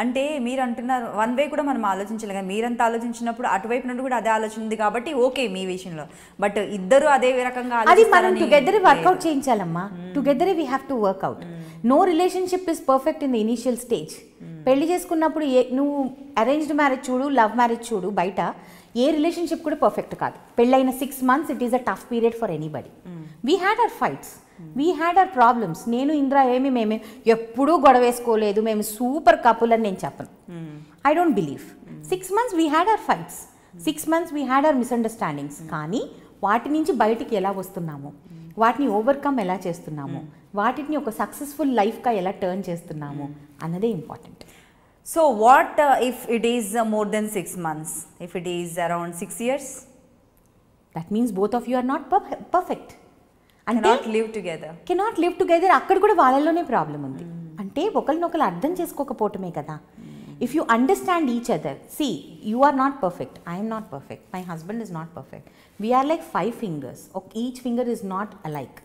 అంటే మీరు అంటున్నారు వన్ వే కూడా మనం ఆలోచించాలి కానీ మీరంతా ఆలోచించినప్పుడు అటువైపు నుండి కూడా అదే ఆలోచన ఉంది కాబట్టి ఓకే మీ విషయంలో. బట్ ఇద్దరు అదే రకంగా అది మనం టుగెదర్ వర్కౌట్ చేయించాలమ్మా. Together we have to workout. No relationship is perfect in the initial stage. పెళ్లి చేసుకున్నప్పుడు నువ్వు అరేంజ్డ్ మ్యారేజ్ చూడు, లవ్ మ్యారేజ్ చూడు, బయట ఏ రిలేషన్షిప్ కూడా పర్ఫెక్ట్ కాదు. పెళ్ళైన 6 months it is a tough period for anybody. We had our fights, we had our problems. నేను ఇంద్ర మేము ఎప్పుడూ గొడవ వేసుకోలేదు, మేము సూపర్ కపుల్ అని నేను చెప్పను. I don't believe. 6 months we had our fights, 6 months we had our misunderstandings. కానీ వాటి నుంచి బయటికి ఎలా వస్తున్నాము, వాటిని ఓవర్కమ్ ఎలా చేస్తున్నాము, వాటిని ఒక సక్సెస్ఫుల్ లైఫ్గా ఎలా టర్న్ చేస్తున్నాము అన్నదే important. So what if it is more than 6 months, if it is around 6 years? That means both of you are not perfect. అంటే కెనాట్ లివ్ టుగెదర్. అక్కడ కూడా వాళ్ళలోనే ప్రాబ్లం ఉంది. అంటే ఒకరినొకరు అర్థం చేసుకోకపోవటమే కదా. If you understand each other, see you are not perfect, I'm not perfect, my husband is not perfect, we're like 5 fingers, each finger is not alike.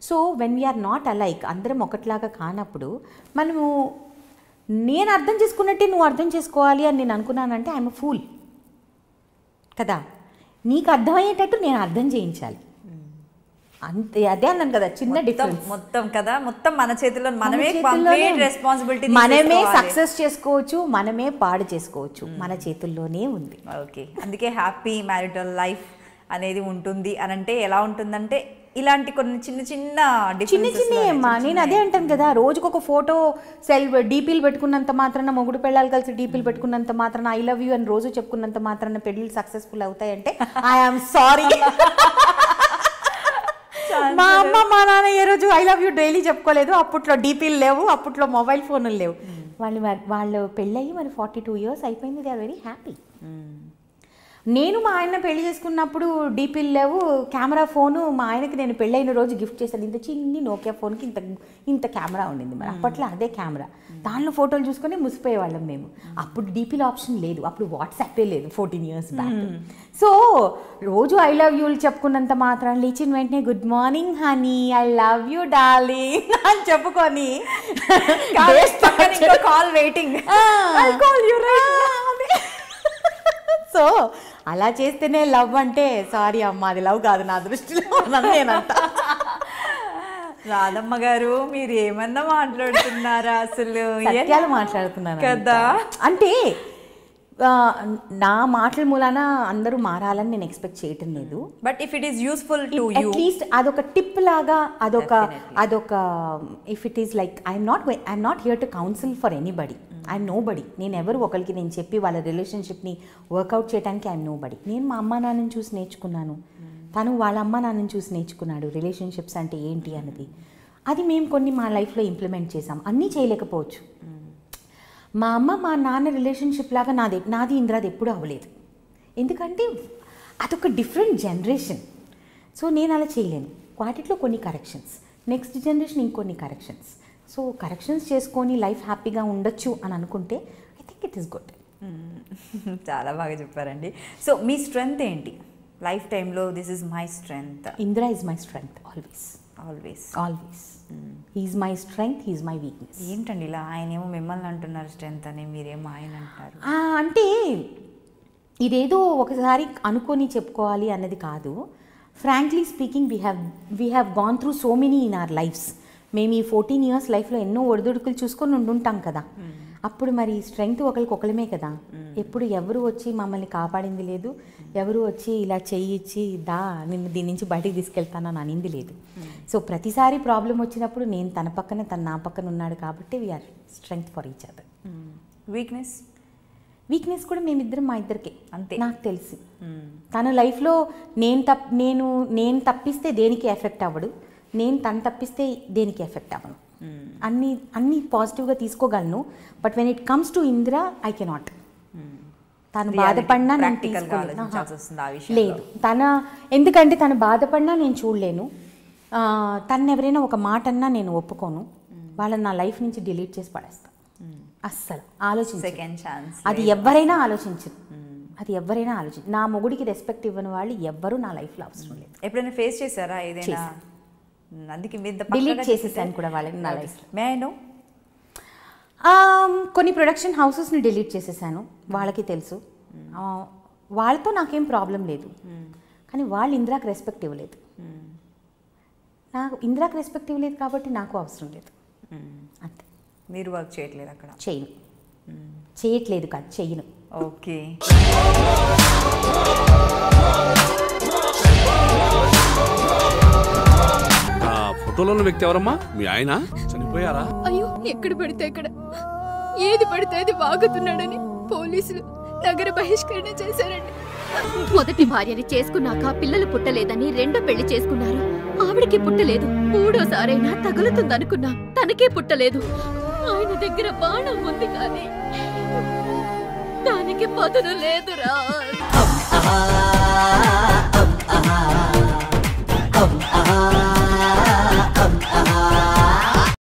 So when we're not alike, అందరం ఒకటిలాగా కానప్పుడు మనము నేను అర్థం చేసుకున్నట్టే నువ్వు అర్థం చేసుకోవాలి అని నేను అనుకున్నానంటే ఐఎమ్ అ ఫూల్ కదా. నీకు అర్థమయ్యేటట్టు నేను అర్థం చేయించాలి అంతే. అదే అన్నాను కదా, చిన్న డిఫరెన్స్ మొత్తం కదా. మొత్తం మన చేతిలో మనమే కంప్లీట్ రెస్పాన్సిబిలిటీ, మనమే సక్సెస్ చేసుకోవచ్చు, మనమే పాడు చేసుకోవచ్చు, మన చేతుల్లోనే ఉంది. ఓకే, అందుకే హ్యాపీ మ్యారిటల్ లైఫ్ అనేది ఉంటుంది అని అంటే ఎలా ఉంటుందంటే ఇలాంటి కొన్ని చిన్న చిన్న అమ్మా. నేను అదే అంటాను కదా, రోజుకు ఒక ఫోటో డీపీలు పెట్టుకున్నంత మాత్రాన, మొగుడు పెళ్ళాలు కలిసి డీపీలు పెట్టుకున్నంత మాత్రాన, ఐ లవ్ యూ అని రోజు చెప్పుకున్నంత మాత్రాన పెళ్ళిళ్ళు సక్సెస్ఫుల్ అవుతాయంటే ఐఎమ్ సారీ. మా అమ్మ మా నాన్న ఏ రోజు ఐ లవ్ యూ డైలీ చెప్పుకోలేదు. అప్పట్లో డీపీలు లేవు, అప్పట్లో మొబైల్ ఫోన్లు లేవు. వాళ్ళు పెళ్ళయి మరి 42 years అయిపోయింది. They are very happy. నేను మా ఆయన పెళ్లి చేసుకున్నప్పుడు డీపీలు లేవు, కెమెరా ఫోను మా ఆయనకి నేను పెళ్ళైన రోజు గిఫ్ట్ చేశాను. ఇంత చిన్ని నోకియా ఫోన్కి ఇంత కెమెరా ఉండింది. మరి అప్పట్లో అదే కెమెరా, దానిలో ఫోటోలు చూసుకొని ముసిపోయేవాళ్ళం మేము. అప్పుడు డీపీల ఆప్షన్ లేదు, అప్పుడు వాట్సాపే లేదు 14 years బ్యాక్. సో రోజు ఐ లవ్ యూలు చెప్పుకున్నంత మాత్రం లేచిన వెంటనే good morning honey, I love you darling అని చెప్పుకొని కాల్ వెయిటింగ్, సో అలా చేస్తేనే లవ్ అంటే సారీ అమ్మ, అది లవ్ కాదు నా దృష్టిలో. నేనంట రాధమ్మ గారు, మీరు ఏమన్నా మాట్లాడుతున్నారా? అసలు సత్యాలు మాట్లాడుతున్నాను కదా. అంటే నా మాటల మూలాన అందరూ మారాలని నేను ఎక్స్పెక్ట్ చేయటం లేదు. But if it is useful to you, at least అదొక టిప్ లాగా, అదొక if it is like I'm not here to counsel for anybody. I'm nobody. నేను ఎవరు ఒకరికి నేను చెప్పి వాళ్ళ రిలేషన్షిప్ని వర్కౌట్ చేయడానికి ఐఎమ్ నో బడి. నేను మా అమ్మ నాన్నని చూసి నేర్చుకున్నాను, తను వాళ్ళ అమ్మ నాన్నని చూసి నేర్చుకున్నాడు రిలేషన్షిప్స్ అంటే ఏంటి అన్నది. అది మేము కొన్ని మా లైఫ్లో ఇంప్లిమెంట్ చేసాం. అన్నీ చేయలేకపోవచ్చు. మా అమ్మ మా నాన్న రిలేషన్షిప్ లాగా నాది ఇంద్రాది ఎప్పుడూ అవ్వలేదు. ఎందుకంటే అదొక డిఫరెంట్ జనరేషన్. సో నేను అలా చేయలేను. వాటిలో కొన్ని కరెక్షన్స్, నెక్స్ట్ జనరేషన్ ఇంకొన్ని కరెక్షన్స్. సో కరెక్షన్స్ చేసుకొని లైఫ్ హ్యాపీగా ఉండొచ్చు అని అనుకుంటే I think it is good. చాలా బాగా చెప్పారండి. సో మీ స్ట్రెంగ్త్ ఏంటి లైఫ్ టైంలో? This is my strength. Indra is my strength always. He is my strength, he is my weakness. ఏంటండి ఇలా? ఆయన ఏమో మిమ్మల్ని అంటున్నారు స్ట్రెంగ్త్ అని, మీరేమో ఆయన అంటారు. అంటే ఇదేదో ఒకసారి అనుకొని చెప్పుకోవాలి అన్నది కాదు. Frankly speaking, we have gone through so many in our lives. మేము ఈ 14 years లైఫ్లో ఎన్నో ఒడిదుడుకులు చూసుకొని ఉండుంటాం కదా. అప్పుడు మరి స్ట్రెంగ్త్ ఒకరికొకలమే కదా. ఎప్పుడు ఎవరు వచ్చి మమ్మల్ని కాపాడింది లేదు, ఎవరు వచ్చి ఇలా చెయ్యి ఇచ్చి నిన్ను దీని నుంచి బయటికి తీసుకెళ్తానని అనింది లేదు. సో ప్రతిసారి ప్రాబ్లం వచ్చినప్పుడు నేను తన పక్కన, తను నా పక్కన ఉన్నాడు కాబట్టి we are strength for each other. Weakness కూడా మేమిద్దరం మా ఇద్దరికే అంతే నాకు తెలిసి. తన లైఫ్లో నేను తప్పిస్తే దేనికి ఎఫెక్ట్ అవ్వడు, నేను తను తప్పిస్తే దేనికి ఎఫెక్ట్ అవ్వను. అన్నీ పాజిటివ్గా తీసుకోగలను. But when it comes to Indira I cannot. తను బాధపడినా నేను లేదు, ఎందుకంటే తను బాధపడినా నేను చూడలేను. తను ఎవరైనా ఒక మాట అన్నా నేను ఒప్పుకోను. వాళ్ళని నా లైఫ్ నుంచి డిలీట్ చేసి పడేస్తాను. అస్సలు ఆలోచించను. అది ఎవరైనా ఆలోచించను. నా మొగుడికి రెస్పెక్ట్ ఇవ్వని వాళ్ళు ఎవ్వరూ నా లైఫ్లో అవసరం లేదు. ఎప్పుడైనా ఫేస్ చేశారా ఏదైనా? అందుకే డిలీట్ చేసేసాను కూడా వాళ్ళని నా లైఫ్లో. కొన్ని ప్రొడక్షన్ హౌసెస్ని డిలీట్ చేసేసాను, వాళ్ళకి తెలుసు. వాళ్ళతో నాకేం ప్రాబ్లం లేదు, కానీ వాళ్ళు ఇందిరాకి రెస్పెక్ట్ ఇవ్వలేదు. నాకు ఇందిరాకి రెస్పెక్ట్ ఇవ్వలేదు కాబట్టి నాకు అవసరం లేదు, అంతే. మీరు వర్క్ చేయట్లేదు అక్కడ? చేయను, చేయట్లేదు కాదు, చెయ్యను. ఓకే. ఫోటోలో ఉన్న వ్యక్తి ఎవరమ్మా? మీ ఆయన చనిపోయారా? అయ్యో, ఎక్కడ పడితే అక్కడ ఏది పడితే అది వాగుతున్నాడని పోలీసులు నగర బహిష్కరణ చేశారండి. మొదటి భార్యని చేసుకున్నాక పిల్లలు పుట్టలేదని రెండో పెళ్లి చేసుకున్నారు. ఆవిడకి పుట్టలేదు. మూడోసారైనా తగులుతుందనుకున్నా, తనకే పుట్టలేదు. ఆయన దగ్గర బాణం ఉంది కానీ దానికి పదును లేదురా. ఆహా